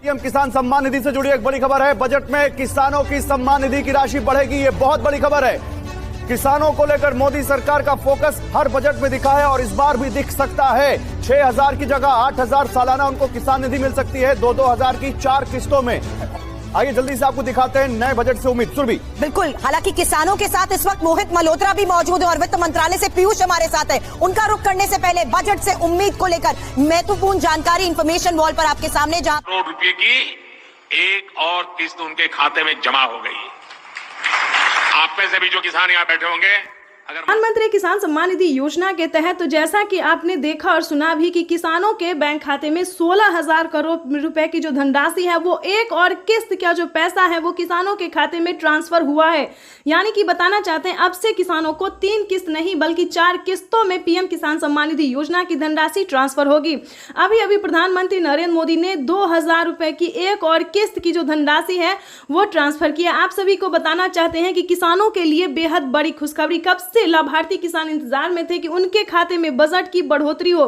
PM किसान सम्मान निधि से जुड़ी एक बड़ी खबर है। बजट में किसानों की सम्मान निधि की राशि बढ़ेगी, ये बहुत बड़ी खबर है। किसानों को लेकर मोदी सरकार का फोकस हर बजट में दिखा है और इस बार भी दिख सकता है। 6,000 की जगह 8,000 सालाना उनको किसान निधि मिल सकती है, 2-2 हजार की 4 किस्तों में। आइए जल्दी से आपको दिखाते हैं नए बजट से उम्मीद। सुरभि। बिल्कुल, हालांकि किसानों के साथ इस वक्त मोहित मल्होत्रा भी मौजूद है और वित्त मंत्रालय से पीयूष हमारे साथ है। उनका रुख करने से पहले बजट से उम्मीद को लेकर महत्वपूर्ण जानकारी इंफॉर्मेशन वॉल पर आपके सामने। जहां करोड़ रुपए की एक और किस्त उनके खाते में जमा हो गई। आप में से भी जो किसान यहाँ बैठे होंगे, प्रधानमंत्री किसान सम्मान निधि योजना के तहत तो जैसा कि आपने देखा और सुना भी कि किसानों के बैंक खाते में 16,000 करोड़ रुपए की जो धनराशि है वो एक और किस्त का जो पैसा है वो किसानों के खाते में ट्रांसफर हुआ है। यानी कि बताना चाहते हैं अब से किसानों को 3 किस्त नहीं बल्कि 4 किस्तों में पीएम किसान सम्मान निधि योजना की धनराशि ट्रांसफर होगी। अभी अभी प्रधानमंत्री नरेंद्र मोदी ने 2,000 रुपए की एक और किस्त की जो धनराशि है वो ट्रांसफर किया। आप सभी को बताना चाहते हैं कि किसानों के लिए बेहद बड़ी खुशखबरी। कब से लाभार्थी किसान इंतजार में थे कि उनके खाते में बजट की बढ़ोतरी हो,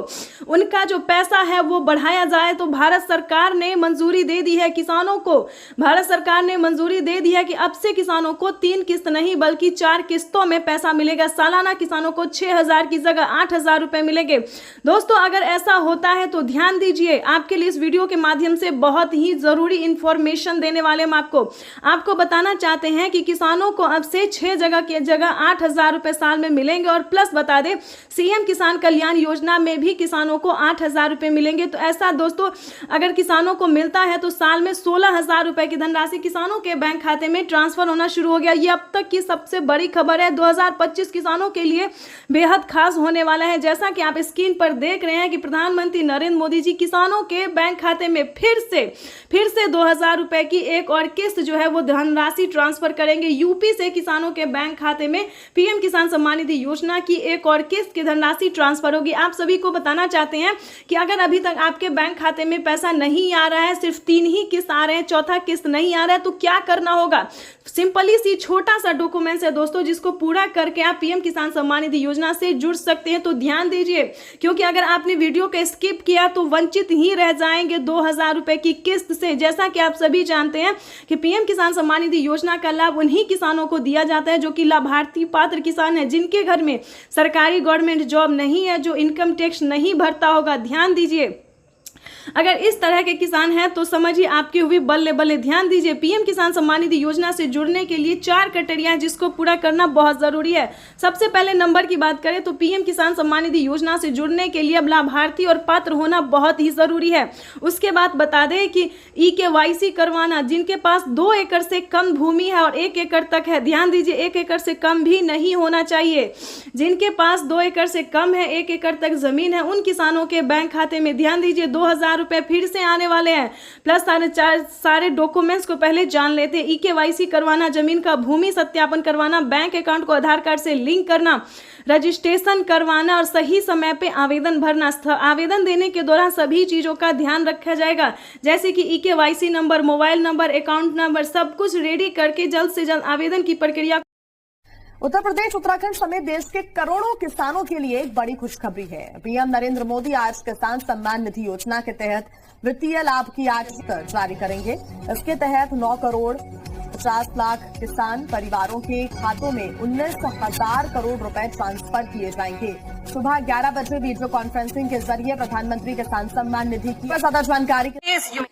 उनका जो पैसा है वो बढ़ाया जाए। तो भारत सरकार ने मंजूरी दे दी है किसानों को। भारत सरकार ने मंजूरी दे दी है कि अब से किसानों को 3 किस्त नहीं बल्कि 4 किस्तों में पैसा मिलेगा। सालाना किसानों को 6,000 की जगह 8,000 रुपए मिलेंगे। दोस्तों, अगर ऐसा होता है तो ध्यान दीजिए, आपके लिए इस वीडियो के माध्यम से बहुत ही जरूरी इंफॉर्मेशन देने वाले हम आपको बताना चाहते हैं कि किसानों को अब से 6 जगह की जगह 8,000 रुपए साल में मिलेंगे। और प्लस बता दें, सीएम किसान कल्याण योजना में भी किसानों को 8,000 रुपए मिलेंगे। तो ऐसा दोस्तों अगर किसानों को मिलता है तो साल में 16,000 रुपए की धनराशि किसानों के बैंक खाते में ट्रांसफर होना शुरू हो गया। ये अब तक की सबसे बड़ी खबर है। 2025 किसानों के लिए बेहद खास होने वाला है। जैसा कि आप स्क्रीन पर देख रहे हैं कि प्रधानमंत्री नरेंद्र मोदी जी किसानों के बैंक खाते में फिर से 2,000 रुपए की एक और किस्त जो है वो धनराशि ट्रांसफर करेंगे। यूपी से किसानों के बैंक खाते में पीएम किसान सम्मान निधि योजना की एक और किस्त की धनराशि ट्रांसफर होगी। आप सभी को बताना चाहते हैं कि अगर अभी तक आपके बैंक खाते में पैसा नहीं आ रहा है, सिर्फ 3 ही किस्त आ रहे हैं, चौथा किस्त नहीं आ रहा है, तो क्या करना होगा? सिंपली सी छोटा सा डॉक्यूमेंट्स है दोस्तों, जिसको पूरा करके आप पीएम किसान सम्मान निधि योजना से जुड़ सकते हैं। तो ध्यान दीजिए, क्योंकि अगर आपने वीडियो को स्किप किया तो वंचित ही रह जाएंगे 2,000 रुपए की किस्त से। जैसा कि आप सभी जानते हैं कि पीएम किसान सम्मान निधि योजना का लाभ उन्हीं किसानों को दिया जाता है जो कि लाभार्थी पात्र किसान है, जिनके घर में सरकारी गवर्नमेंट जॉब नहीं है, जो इनकम टैक्स नहीं भरता होगा। ध्यान दीजिए, अगर इस तरह के किसान हैं तो समझिए आपकी हुई बल्ले बल्ले। ध्यान दीजिए, पीएम किसान सम्मान निधि योजना से जुड़ने के लिए 4 क्राइटेरिया है जिसको पूरा करना बहुत जरूरी है। सबसे पहले नंबर की बात करें तो पीएम किसान सम्मान निधि योजना से जुड़ने के लिए अब लाभार्थी और पात्र होना बहुत ही जरूरी है। उसके बाद बता दें कि EKYC करवाना, जिनके पास 2 एकड़ से कम भूमि है और 1 एकड़ तक है। ध्यान दीजिए, 1 एकड़ से कम भी नहीं होना चाहिए। जिनके पास 2 एकड़ से कम है, 1 एकड़ तक जमीन है, उन किसानों के बैंक खाते में ध्यान दीजिए 2,000 रुपए फिर से आने वाले हैं। प्लस सारे डॉक्यूमेंट्स को पहले जान लेते हैं। EKYC करवाना, जमीन का भूमि सत्यापन करवाना, बैंक अकाउंट को आधार कार्ड से लिंक करना, रजिस्ट्रेशन करवाना और सही समय पे आवेदन भरना। आवेदन देने के दौरान सभी चीजों का ध्यान रखा जाएगा, जैसे कि EKYC number, mobile number, account number, सब कुछ रेडी करके जल्द से जल्द आवेदन की प्रक्रिया। उत्तर प्रदेश, उत्तराखंड समेत देश के करोड़ों किसानों के लिए एक बड़ी खुशखबरी है। पीएम नरेंद्र मोदी आज किसान सम्मान निधि योजना के तहत वित्तीय लाभ की याचिका जारी करेंगे। इसके तहत 9 करोड़ 50 लाख किसान परिवारों के खातों में 19,000 करोड़ रुपए ट्रांसफर किए जाएंगे। सुबह 11 बजे वीडियो कॉन्फ्रेंसिंग के जरिए प्रधानमंत्री किसान सम्मान निधि की ज्यादा जानकारी।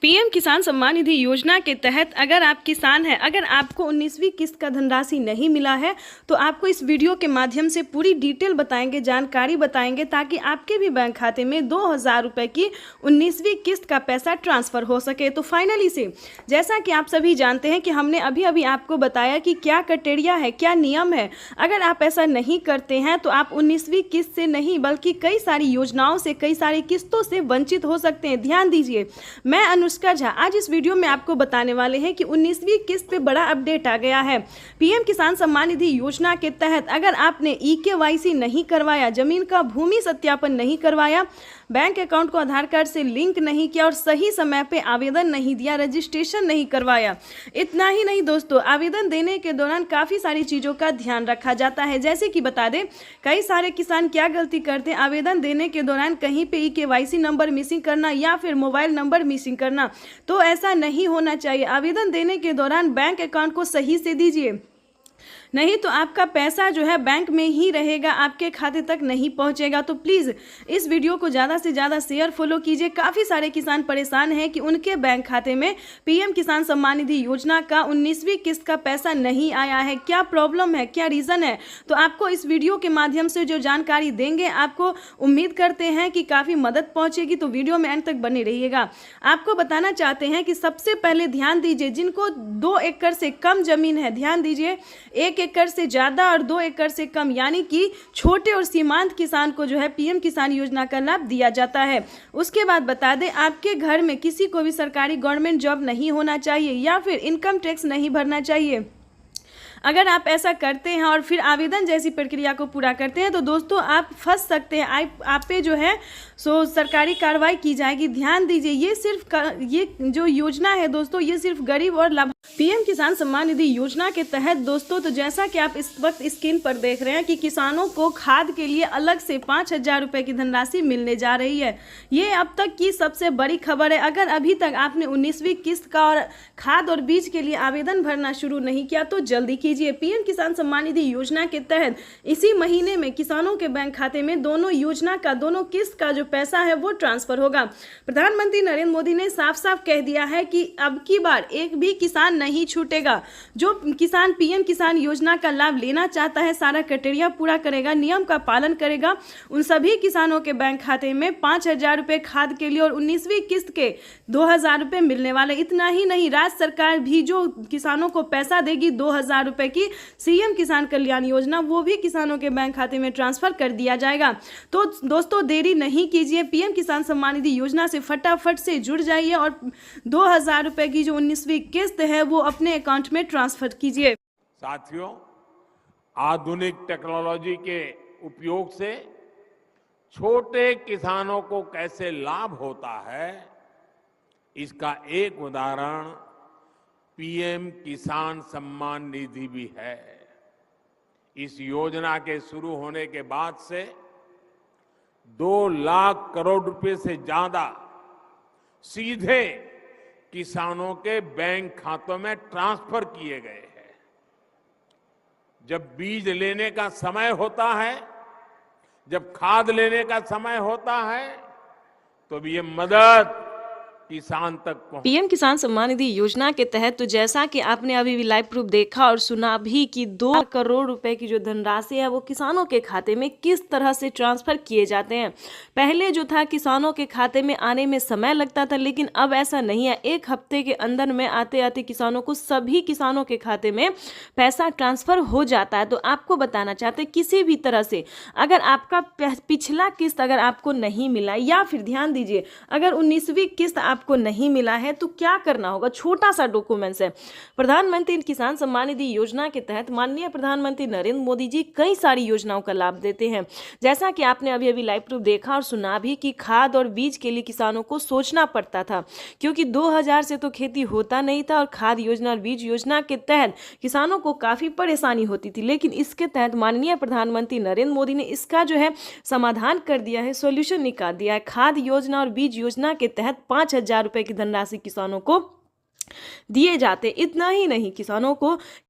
पीएम किसान सम्मान निधि योजना के तहत अगर आप किसान हैं, अगर आपको 19वीं किस्त का धनराशि नहीं मिला है तो आपको इस वीडियो के माध्यम से पूरी डिटेल बताएंगे, जानकारी बताएंगे, ताकि आपके भी बैंक खाते में 2,000 रुपए की 19वीं किस्त का पैसा ट्रांसफर हो सके। तो फाइनली से जैसा कि आप सभी जानते हैं कि हमने अभी आपको बताया कि क्या क्राइटेरिया है, क्या नियम है। अगर आप ऐसा नहीं करते हैं तो आप 19वीं किस्त से नहीं बल्कि कई सारी योजनाओं से, कई सारी किस्तों से वंचित हो सकते हैं। ध्यान दीजिए, मैं अनुष्का झा आज इस वीडियो में आपको बताने वाले हैं कि 19वीं किस्त पे बड़ा अपडेट आ गया है। पीएम किसान सम्मान निधि योजना के तहत अगर आपने EKYC नहीं करवाया, जमीन का भूमि सत्यापन नहीं करवाया, बैंक अकाउंट को आधार कार्ड से लिंक नहीं किया और सही समय पे आवेदन नहीं दिया, रजिस्ट्रेशन नहीं करवाया। इतना ही नहीं दोस्तों, आवेदन देने के दौरान काफ़ी सारी चीज़ों का ध्यान रखा जाता है। जैसे कि बता दें, कई सारे किसान क्या गलती करते हैं, आवेदन देने के दौरान कहीं पे KYC नंबर मिसिंग करना या फिर मोबाइल नंबर मिसिंग करना। तो ऐसा नहीं होना चाहिए। आवेदन देने के दौरान बैंक अकाउंट को सही से दीजिए, नहीं तो आपका पैसा जो है बैंक में ही रहेगा, आपके खाते तक नहीं पहुंचेगा। तो प्लीज़ इस वीडियो को ज़्यादा से ज़्यादा शेयर फॉलो कीजिए। काफ़ी सारे किसान परेशान हैं कि उनके बैंक खाते में PM किसान सम्मान निधि योजना का 19वीं किस्त का पैसा नहीं आया है। क्या प्रॉब्लम है, क्या रीज़न है, तो आपको इस वीडियो के माध्यम से जो जानकारी देंगे, आपको उम्मीद करते हैं कि काफ़ी मदद पहुँचेगी। तो वीडियो में अंत तक बने रहिएगा। आपको बताना चाहते हैं कि सबसे पहले ध्यान दीजिए, जिनको 2 एकड़ से कम ज़मीन है, ध्यान दीजिए, 1 एकड़ से ज़्यादा और 2 एकड़ से कम, यानी कि छोटे और सीमांत किसान को जो है PM किसान योजना का लाभ दिया जाता है। उसके बाद बता दें, आपके घर में किसी को भी सरकारी गवर्नमेंट जॉब नहीं होना चाहिए या फिर इनकम टैक्स नहीं भरना चाहिए। अगर आप ऐसा करते हैं और फिर आवेदन जैसी प्रक्रिया को पूरा करते हैं तो दोस्तों आप फंस सकते हैं, आप पे जो है सो सरकारी कार्रवाई की जाएगी। ध्यान दीजिए, ये जो योजना है दोस्तों, ये सिर्फ गरीब और लाभ PM किसान सम्मान निधि योजना के तहत दोस्तों, तो जैसा कि आप इस वक्त स्क्रीन पर देख रहे हैं कि किसानों को खाद के लिए अलग से 5,000 रुपये की धनराशि मिलने जा रही है। ये अब तक की सबसे बड़ी खबर है। अगर अभी तक आपने 19वीं किस्त का और खाद और बीज के लिए आवेदन भरना शुरू नहीं किया तो जल्दी कीजिए। PM किसान सम्मान निधि योजना के तहत इसी महीने में किसानों के बैंक खाते में दोनों योजना का, दोनों किस्त का जो पैसा है वो ट्रांसफर होगा। प्रधानमंत्री नरेंद्र मोदी ने साफ साफ कह दिया है कि अब की बार एक भी किसान नहीं छूटेगा। जो किसान PM किसान योजना का लाभ लेना चाहता है, सारा क्राइटेरिया पूरा करेगा, नियम का पालन करेगा, उन सभी किसानों के बैंक खाते में 5,000 रुपये खाद के लिए और 19वीं किस्त के 2,000 रुपये मिलने वाले। इतना ही नहीं, राज्य सरकार भी जो किसानों को पैसा देगी 2,000 रुपये की CM किसान कल्याण योजना, वो भी किसानों के बैंक खाते में ट्रांसफर कर दिया जाएगा। तो दोस्तों देरी नहीं कीजिए, PM किसान सम्मान निधि योजना से फटाफट से जुड़ जाइए और 2,000 रुपये की जो 19वीं किस्त है वो अपने अकाउंट में ट्रांसफर कीजिए। साथियों, आधुनिक टेक्नोलॉजी के उपयोग से छोटे किसानों को कैसे लाभ होता है, इसका एक उदाहरण PM किसान सम्मान निधि भी है। इस योजना के शुरू होने के बाद से 2 लाख करोड़ रुपए से ज्यादा सीधे किसानों के बैंक खातों में ट्रांसफर किए गए हैं। जब बीज लेने का समय होता है, जब खाद लेने का समय होता है, तो ये मदद किसान तक PM किसान सम्मान निधि योजना के तहत तो जैसा कि आपने अभी भी लाइव प्रूफ देखा और सुना भी कि 2 करोड़ रुपए की जो धनराशि है वो किसानों के खाते में किस तरह से ट्रांसफर किए जाते हैं। पहले जो था किसानों के खाते में आने में समय लगता था, लेकिन अब ऐसा नहीं है। 1 हफ्ते के अंदर में आते आते किसानों को, सभी किसानों के खाते में पैसा ट्रांसफर हो जाता है। तो आपको बताना चाहते किसी भी तरह से अगर आपका पिछला किस्त अगर आपको नहीं मिला, या फिर ध्यान दीजिए अगर 19वीं किस्त आपको नहीं मिला है तो क्या करना होगा। छोटा सा डॉक्यूमेंट्स है। प्रधानमंत्री किसान सम्मान निधि योजना के तहत माननीय प्रधानमंत्री नरेंद्र मोदी जी कई सारी योजनाओं का लाभ देते हैं। जैसा कि आपने अभी अभी लाइव प्रूफ देखा और सुना भी कि खाद और बीज के लिए किसानों को सोचना पड़ता था, क्योंकि 2000 से तो खेती होता नहीं था और खाद योजना और बीज योजना के तहत किसानों को काफी परेशानी होती थी। लेकिन इसके तहत माननीय प्रधानमंत्री नरेंद्र मोदी ने इसका जो है समाधान कर दिया है, सॉल्यूशन निकाल दिया है। खाद योजना और बीज योजना के तहत 5,000 रुपए की धनराशि किसानों को दिए जाते। इतना ही नहीं, किसानों को